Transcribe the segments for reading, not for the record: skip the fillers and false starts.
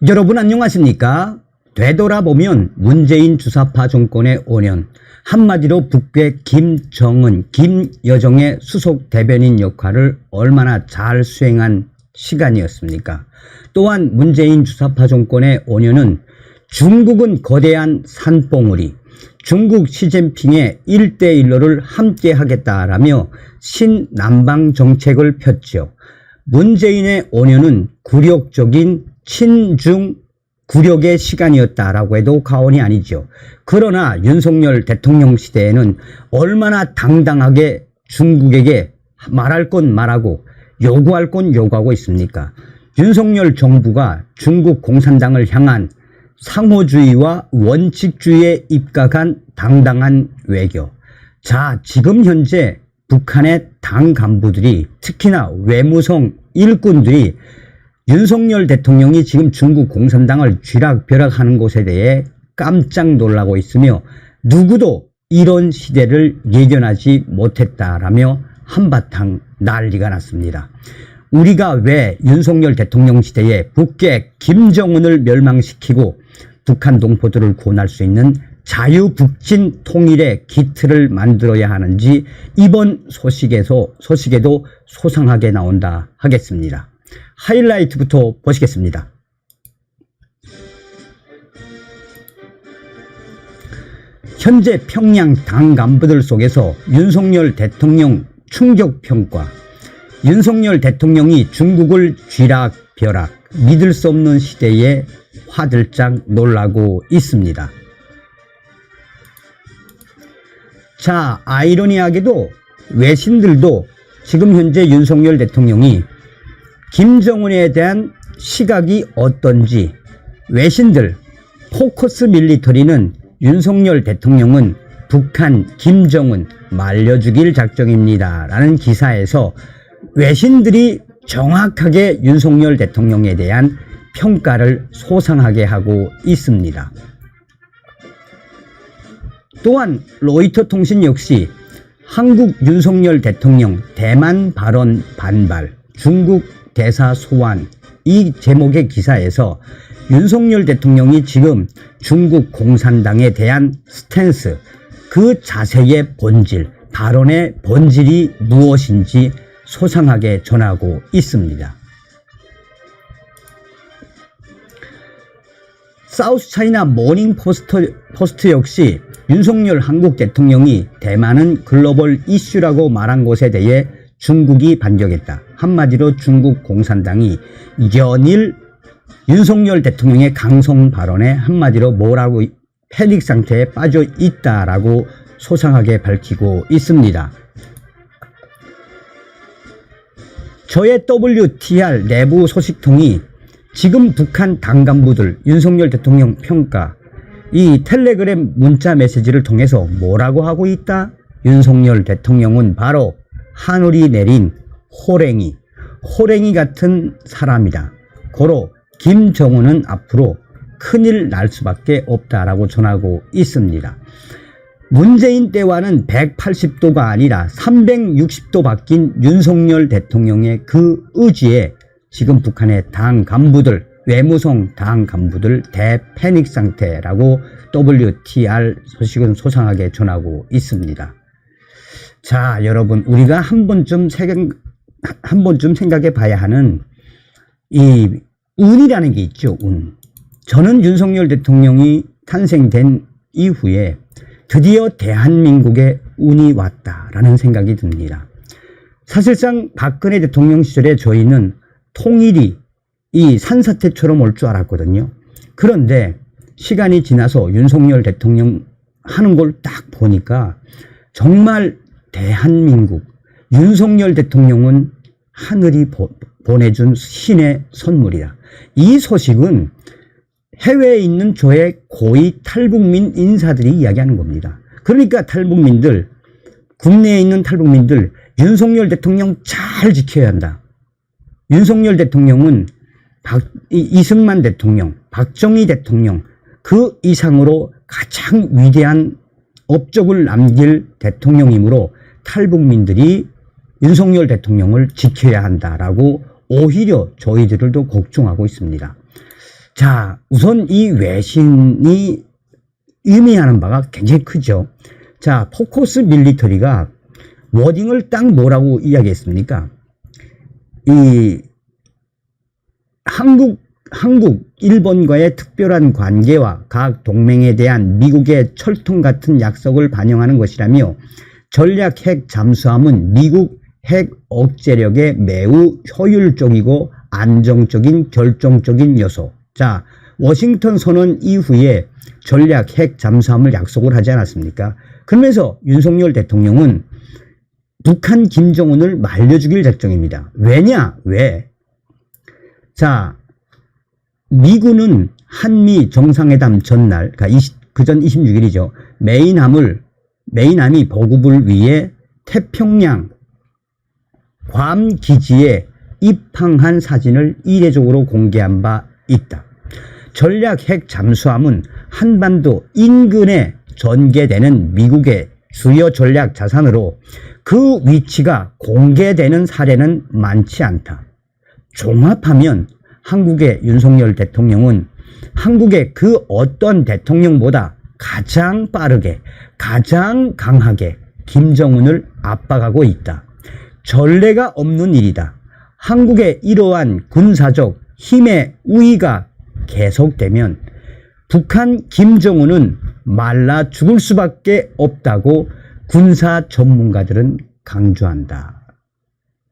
여러분 안녕하십니까? 되돌아보면 문재인 주사파 정권의 5년, 한마디로 북괴 김정은, 김여정의 수석 대변인 역할을 얼마나 잘 수행한 시간이었습니까? 또한 문재인 주사파 정권의 5년은 중국은 거대한 산봉우리, 중국 시진핑의 1대1로를 함께 하겠다라며 신남방 정책을 폈죠. 문재인의 5년은 굴욕적인 친중 굴욕의 시간이었다라고 해도 과언이 아니죠. 그러나 윤석열 대통령 시대에는 얼마나 당당하게 중국에게 말할 건 말하고 요구할 건 요구하고 있습니까? 윤석열 정부가 중국 공산당을 향한 상호주의와 원칙주의에 입각한 당당한 외교. 자, 지금 현재 북한의 당 간부들이, 특히나 외무성 일꾼들이 윤석열 대통령이 지금 중국 공산당을 쥐락벼락하는 것에 대해 깜짝 놀라고 있으며 누구도 이런 시대를 예견하지 못했다라며 한바탕 난리가 났습니다. 우리가 왜 윤석열 대통령 시대에 북괴 김정은을 멸망시키고 북한 동포들을 구원할 수 있는 자유북진 통일의 기틀을 만들어야 하는지 이번 소식에도 소상하게 나온다 하겠습니다. 하이라이트부터 보시겠습니다. 현재 평양 당 간부들 속에서 윤석열 대통령 충격평가, 윤석열 대통령이 중국을 쥐락벼락, 믿을 수 없는 시대에 화들짝 놀라고 있습니다. 자, 아이러니하게도 외신들도 지금 현재 윤석열 대통령이 김정은에 대한 시각이 어떤지, 외신들 포커스 밀리터리는 윤석열 대통령은 북한 김정은 말려 죽일 작정입니다 라는 기사에서 외신들이 정확하게 윤석열 대통령에 대한 평가를 소상하게 하고 있습니다. 또한 로이터 통신 역시 한국 윤석열 대통령 대만 발언 반발, 중국 대사 소환, 이 제목의 기사에서 윤석열 대통령이 지금 중국 공산당에 대한 스탠스, 그 자세의 본질, 발언의 본질이 무엇인지 소상하게 전하고 있습니다. 사우스 차이나 모닝 포스트 역시 윤석열 한국 대통령이 대만은 글로벌 이슈라고 말한 것에 대해 중국이 반격했다. 한마디로 중국 공산당이 연일 윤석열 대통령의 강성 발언에 한마디로 뭐라고 패닉 상태에 빠져 있다라고 소상하게 밝히고 있습니다. 저의 WTR 내부 소식통이 지금 북한 당 간부들 윤석열 대통령 평가, 이 텔레그램 문자 메시지를 통해서 뭐라고 하고 있다? 윤석열 대통령은 바로 하늘이 내린 호랭이 같은 사람이다. 고로 김정은은 앞으로 큰일 날 수밖에 없다라고 전하고 있습니다. 문재인 때와는 180도가 아니라 360도 바뀐 윤석열 대통령의 그 의지에 지금 북한의 당 간부들, 외무성 당 간부들 대패닉 상태라고 WTR 소식은 소상하게 전하고 있습니다. 자, 여러분, 우리가 한 번쯤 생각해 봐야 하는 이 운이라는 게 있죠, 운. 저는 윤석열 대통령이 탄생된 이후에 드디어 대한민국에 운이 왔다라는 생각이 듭니다. 사실상 박근혜 대통령 시절에 저희는 통일이 이 산사태처럼 올 줄 알았거든요. 그런데 시간이 지나서 윤석열 대통령 하는 걸 딱 보니까 정말 대한민국, 윤석열 대통령은 하늘이 보내준 신의 선물이다. 이 소식은 해외에 있는 저의 고위 탈북민 인사들이 이야기하는 겁니다. 그러니까 탈북민들, 국내에 있는 탈북민들, 윤석열 대통령 잘 지켜야 한다. 윤석열 대통령은 이승만 대통령, 박정희 대통령, 그 이상으로 가장 위대한 업적을 남길 대통령이므로 탈북민들이 윤석열 대통령을 지켜야 한다라고 오히려 저희들도 걱정하고 있습니다. 자, 우선 이 외신이 의미하는 바가 굉장히 크죠. 자, 포커스 밀리터리가 워딩을 딱 뭐라고 이야기했습니까? 이 한국, 일본과의 특별한 관계와 각 동맹에 대한 미국의 철통 같은 약속을 반영하는 것이라며 전략 핵 잠수함은 미국 핵 억제력에 매우 효율적이고 안정적인 결정적인 요소. 자, 워싱턴 선언 이후에 전략 핵 잠수함을 약속을 하지 않았습니까? 그러면서 윤석열 대통령은 북한 김정은을 말려 죽일 작정입니다. 왜냐? 왜? 자, 미군은 한미 정상회담 전날, 그러니까 그전 26일이죠. 메인함이 보급을 위해 태평양 괌 기지에 입항한 사진을 이례적으로 공개한 바 있다. 전략 핵 잠수함은 한반도 인근에 전개되는 미국의 주요 전략 자산으로 그 위치가 공개되는 사례는 많지 않다. 종합하면 한국의 윤석열 대통령은 한국의 그 어떤 대통령보다 가장 빠르게, 가장 강하게 김정은을 압박하고 있다. 전례가 없는 일이다. 한국의 이러한 군사적 힘의 우위가 계속되면 북한 김정은은 말라 죽을 수밖에 없다고 군사 전문가들은 강조한다.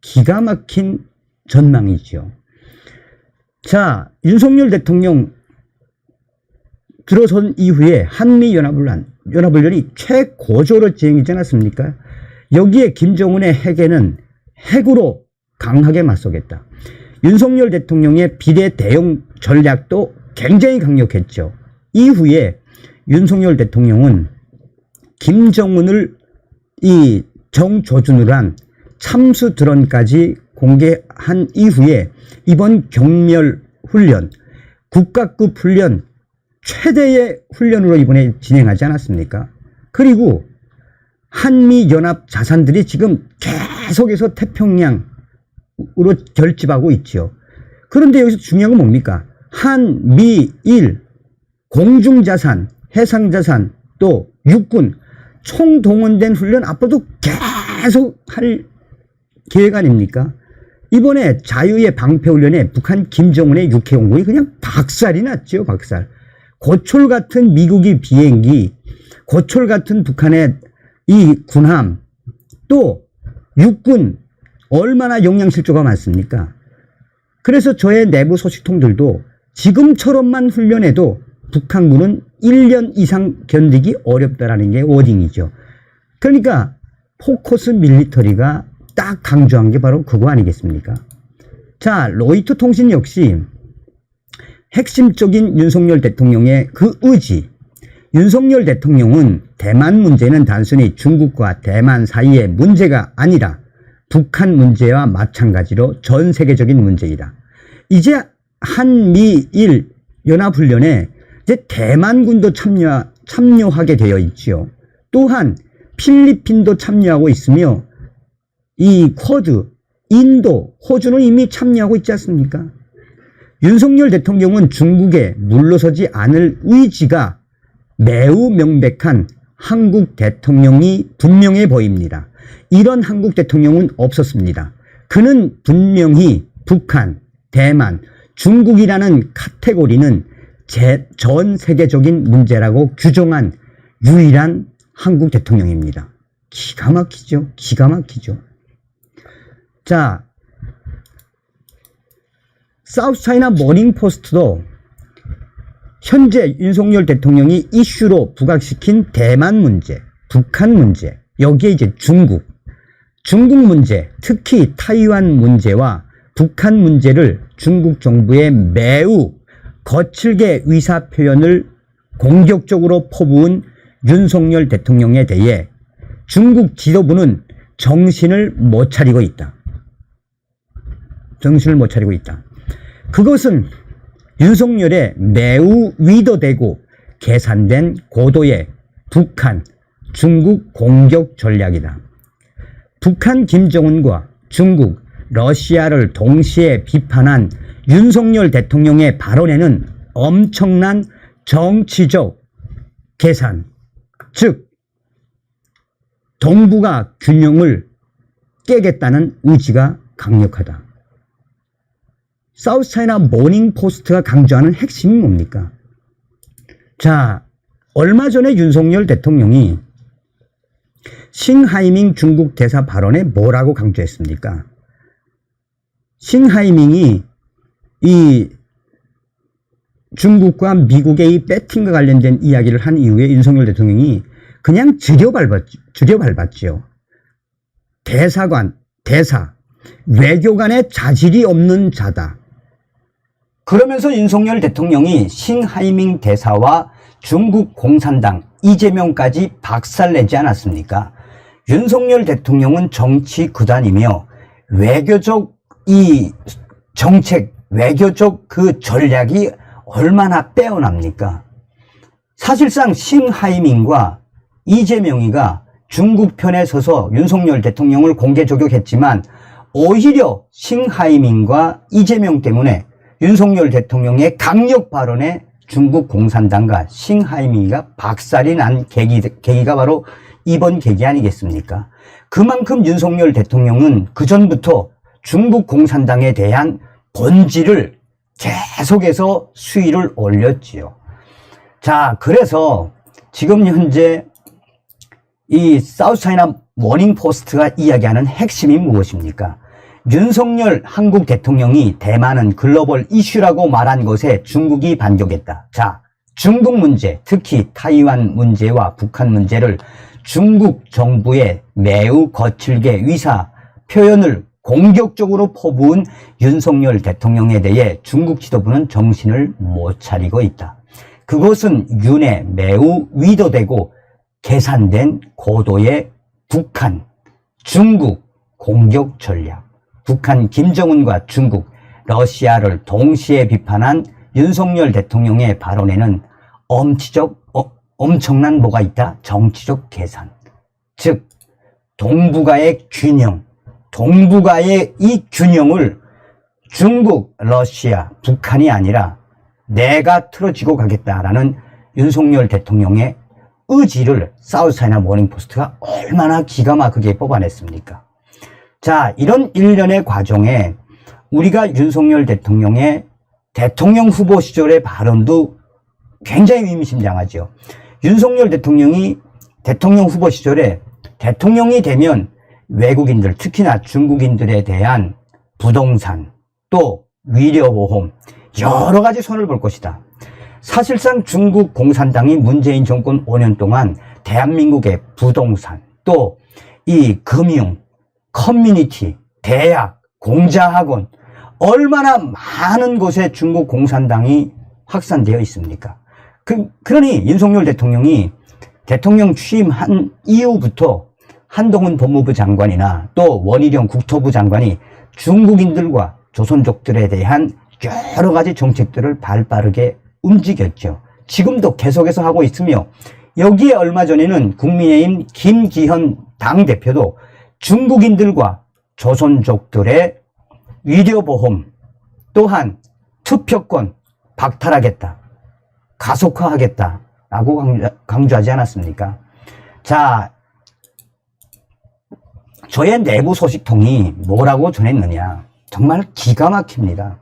기가 막힌 전망이죠. 자, 윤석열 대통령 들어선 이후에 한미연합훈련이 최고조로 진행되지 않았습니까? 여기에 김정은의 핵에는 핵으로 강하게 맞서겠다. 윤석열 대통령의 비례 대응 전략도 굉장히 강력했죠. 이후에 윤석열 대통령은 김정은을 이 정조준으로 한 참수 드론까지 공개한 이후에 이번 경멸 훈련, 국가급 훈련 최대의 훈련으로 이번에 진행하지 않았습니까? 그리고 한미연합 자산들이 지금 계속해서 태평양으로 결집하고 있죠. 그런데 여기서 중요한 건 뭡니까? 한미일 공중자산, 해상자산, 또 육군 총동원된 훈련 앞으로도 계속 할 계획 아닙니까? 이번에 자유의 방패훈련에 북한 김정은의 육해공군이 그냥 박살이 났죠. 박살. 고철 같은 미국의 비행기, 고철 같은 북한의 이 군함, 또 육군 얼마나 영양실조가 많습니까? 그래서 저의 내부 소식통들도 지금처럼만 훈련해도 북한군은 1년 이상 견디기 어렵다라는 게 워딩이죠. 그러니까 포커스 밀리터리가 딱 강조한 게 바로 그거 아니겠습니까? 자, 로이터 통신 역시 핵심적인 윤석열 대통령의 그 의지. 윤석열 대통령은 대만 문제는 단순히 중국과 대만 사이의 문제가 아니라 북한 문제와 마찬가지로 전 세계적인 문제이다. 이제 한미일 연합훈련에 이제 대만군도 참여하게 되어 있지요. 또한 필리핀도 참여하고 있으며 이 쿼드, 인도, 호주는 이미 참여하고 있지 않습니까? 윤석열 대통령은 중국에 물러서지 않을 의지가 매우 명백한 한국 대통령이 분명해 보입니다. 이런 한국 대통령은 없었습니다. 그는 분명히 북한, 대만, 중국이라는 카테고리는 전 세계적인 문제라고 규정한 유일한 한국 대통령입니다. 기가 막히죠. 기가 막히죠. 자, 사우스차이나 모닝포스트도 현재 윤석열 대통령이 이슈로 부각시킨 대만 문제, 북한 문제, 여기에 이제 중국 문제, 특히 타이완 문제와 북한 문제를 중국 정부의 매우 거칠게 의사표현을 공격적으로 퍼부은 윤석열 대통령에 대해 중국 지도부는 정신을 못 차리고 있다. 정신을 못 차리고 있다. 그것은 윤석열의 매우 의도되고 계산된 고도의 북한, 중국 공격 전략이다. 북한 김정은과 중국, 러시아를 동시에 비판한 윤석열 대통령의 발언에는 엄청난 정치적 계산, 즉 동북아 균형을 깨겠다는 의지가 강력하다. 사우스차이나 모닝포스트가 강조하는 핵심이 뭡니까? 자, 얼마 전에 윤석열 대통령이 싱하이밍 중국 대사 발언에 뭐라고 강조했습니까? 싱하이밍이 이 중국과 미국의 이 배팅과 관련된 이야기를 한 이후에 윤석열 대통령이 그냥 들여밟았지요. 대사, 외교관의 자질이 없는 자다. 그러면서 윤석열 대통령이 싱하이밍 대사와 중국 공산당 이재명까지 박살내지 않았습니까? 윤석열 대통령은 정치 구단이며 외교적 이 정책, 외교적 그 전략이 얼마나 빼어납니까? 사실상 싱하이밍과 이재명이가 중국 편에 서서 윤석열 대통령을 공개 저격했지만 오히려 싱하이밍과 이재명 때문에 윤석열 대통령의 강력 발언에 중국 공산당과 싱하이밍이가 박살이 난 계기가 바로 이번 계기 아니겠습니까? 그만큼 윤석열 대통령은 그전부터 중국 공산당에 대한 본질을 계속해서 수위를 올렸지요. 자, 그래서 지금 현재 이 사우스차이나 모닝포스트가 이야기하는 핵심이 무엇입니까? 윤석열 한국 대통령이 대만은 글로벌 이슈라고 말한 것에 중국이 반격했다. 자, 중국 문제, 특히 타이완 문제와 북한 문제를 중국 정부에 매우 거칠게 의사 표현을 공격적으로 퍼부은 윤석열 대통령에 대해 중국 지도부는 정신을 못 차리고 있다. 그것은 윤의 매우 의도되고 계산된 고도의 북한, 중국 공격 전략. 북한 김정은과 중국, 러시아를 동시에 비판한 윤석열 대통령의 발언에는 엄청난 뭐가 있다? 정치적 계산. 즉, 동북아의 균형, 동북아의 이 균형을 중국, 러시아, 북한이 아니라 내가 틀어지고 가겠다라는 윤석열 대통령의 의지를 사우스차이나 모닝포스트가 얼마나 기가 막히게 뽑아냈습니까? 자, 이런 일련의 과정에 우리가 윤석열 대통령의 대통령 후보 시절의 발언도 굉장히 의미심장하죠. 윤석열 대통령이 대통령 후보 시절에 대통령이 되면 외국인들, 특히나 중국인들에 대한 부동산, 또 위료보험, 여러 가지 손을 볼 것이다. 사실상 중국 공산당이 문재인 정권 5년 동안 대한민국의 부동산, 또 이 금융, 커뮤니티, 대학, 공자학원, 얼마나 많은 곳에 중국 공산당이 확산되어 있습니까? 그러니 윤석열 대통령이 대통령 취임한 이후부터 한동훈 법무부 장관이나 또 원희룡 국토부 장관이 중국인들과 조선족들에 대한 여러 가지 정책들을 발빠르게 움직였죠. 지금도 계속해서 하고 있으며 여기에 얼마 전에는 국민의힘 김기현 당대표도 중국인들과 조선족들의 위료보험 또한 투표권 박탈하겠다, 가속화하겠다라고 강조하지 않았습니까? 자, 저의 내부 소식통이 뭐라고 전했느냐, 정말 기가 막힙니다.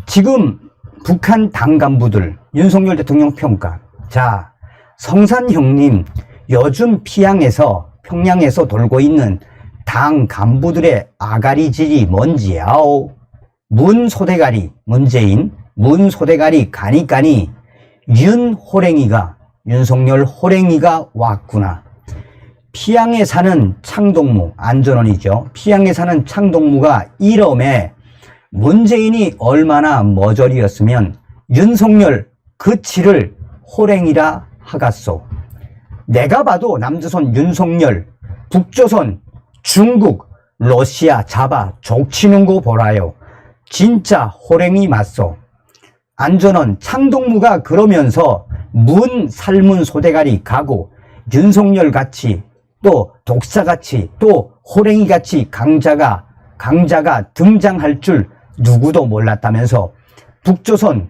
지금 북한 당 간부들 윤석열 대통령 평가. 자, 성산 형님 요즘 평양에서 돌고 있는 당 간부들의 아가리질이 뭔지야오. 문소대가리, 문재인 문소대가리 가니까니 윤석열 호랭이가 왔구나. 피양에 사는 창동무, 안전원이죠. 피양에 사는 창동무가 이름에 문재인이 얼마나 머저리였으면 윤석열 그 치를 호랭이라 하갔소. 내가 봐도 남조선 윤석열, 북조선, 중국, 러시아 잡아 족치는 거 보라요. 진짜 호랭이 맞소. 안전원 창동무가 그러면서 삶은 소대가리 가고 윤석열 같이 또 독사같이 또 호랭이같이 강자가 등장할 줄 누구도 몰랐다면서 북조선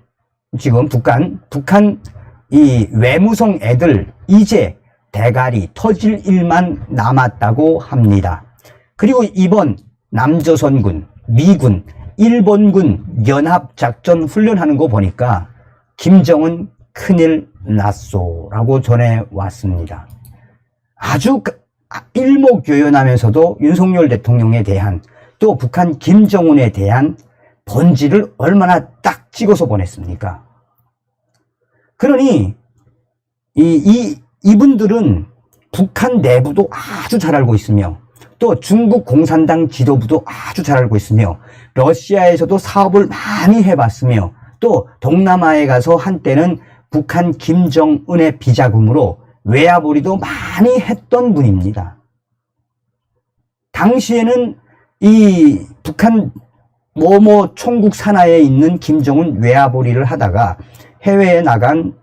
지금 북한 이 외무성 애들 이제 대가리 터질 일만 남았다고 합니다. 그리고 이번 남조선군, 미군, 일본군 연합작전 훈련하는 거 보니까 김정은 큰일 났소라고 전해왔습니다. 아주 일목요연하면서도 윤석열 대통령에 대한 또 북한 김정은에 대한 본질을 얼마나 딱 찍어서 보냈습니까? 그러니 이분들은 북한 내부도 아주 잘 알고 있으며 또 중국 공산당 지도부도 아주 잘 알고 있으며 러시아에서도 사업을 많이 해봤으며 또 동남아에 가서 한때는 북한 김정은의 비자금으로 외화벌이도 많이 했던 분입니다. 당시에는 이 북한 총국 산하에 있는 김정은 외화벌이를 하다가 해외에 나간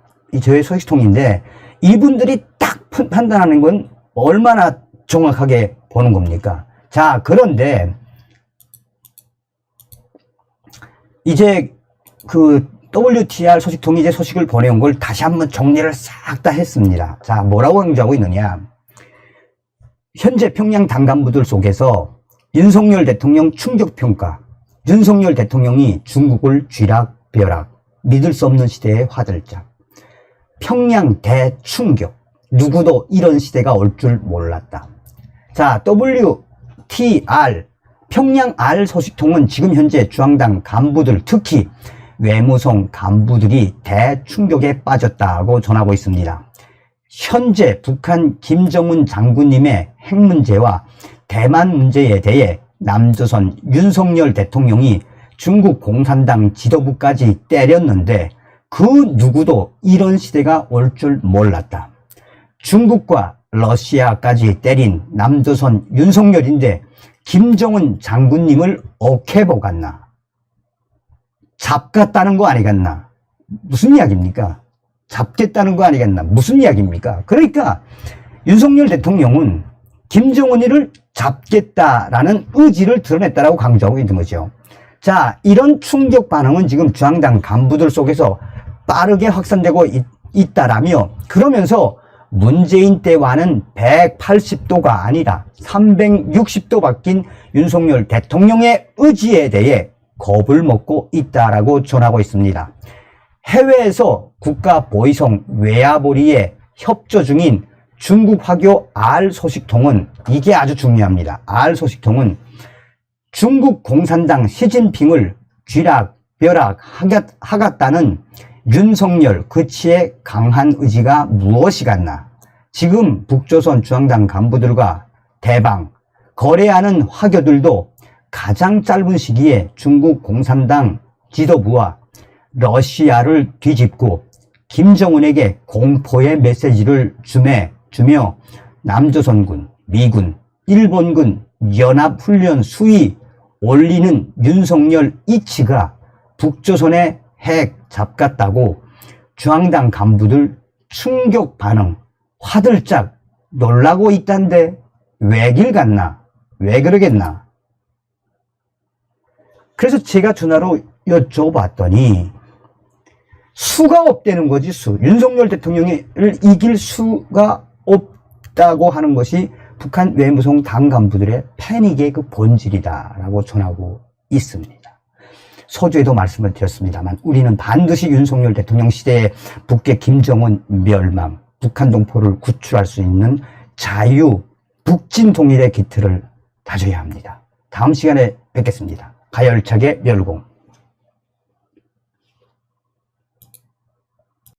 저의 소식통인데 이분들이 딱 판단하는 건 얼마나 정확하게 보는 겁니까? 자, 그런데 이제 그 WTR 소식통이 이제 소식을 보내온 걸 다시 한번 정리를 싹 다 했습니다. 자, 뭐라고 강조하고 있느냐? 현재 평양 당간부들 속에서 윤석열 대통령 충격평가, 윤석열 대통령이 중국을 쥐락벼락, 믿을 수 없는 시대의 화들짝, 평양 대충격, 누구도 이런 시대가 올 줄 몰랐다. 자, WTR, 평양 R 소식통은 지금 현재 중앙당 간부들, 특히 외무성 간부들이 대충격에 빠졌다고 전하고 있습니다. 현재 북한 김정은 장군님의 핵 문제와 대만 문제에 대해 남조선 윤석열 대통령이 중국 공산당 지도부까지 때렸는데 그 누구도 이런 시대가 올 줄 몰랐다. 중국과 러시아까지 때린 남조선 윤석열인데 김정은 장군님을 어케 보갔나? 잡겠다는 거 아니겠나? 무슨 이야기입니까? 잡겠다는 거 아니겠나? 무슨 이야기입니까? 그러니까 윤석열 대통령은 김정은이를 잡겠다라는 의지를 드러냈다라고 강조하고 있는 거죠. 자, 이런 충격 반응은 지금 중앙당 간부들 속에서 빠르게 확산되고 있다라며 그러면서 문재인 때와는 180도가 아니라 360도 바뀐 윤석열 대통령의 의지에 대해 겁을 먹고 있다라고 전하고 있습니다. 해외에서 국가보위성 외화벌이에 협조 중인 중국 화교 R 소식통은 이게 아주 중요합니다. R 소식통은 중국 공산당 시진핑을 쥐락벼락 하겠다는 윤석열 그치의 강한 의지가 무엇이겠나? 지금 북조선 중앙당 간부들과 대방, 거래하는 화교들도 가장 짧은 시기에 중국 공산당 지도부와 러시아를 뒤집고 김정은에게 공포의 메시지를 주며 남조선군, 미군, 일본군 연합훈련 수위 올리는 윤석열 이치가 북조선의 핵 잡겠다고 중앙당 간부들 충격 반응, 화들짝 놀라고 있단데 왜 길 갔나? 왜 그러겠나? 그래서 제가 전화로 여쭤봤더니 수가 없다는 거지, 수. 윤석열 대통령을 이길 수가 없다고 하는 것이 북한 외무성 당 간부들의 패닉의 그 본질이다라고 전하고 있습니다. 서두에도 말씀을 드렸습니다만 우리는 반드시 윤석열 대통령 시대에 북계 김정은 멸망, 북한 동포를 구출할 수 있는 자유, 북진 통일의 기틀을 다져야 합니다. 다음 시간에 뵙겠습니다. 가열차게 멸공.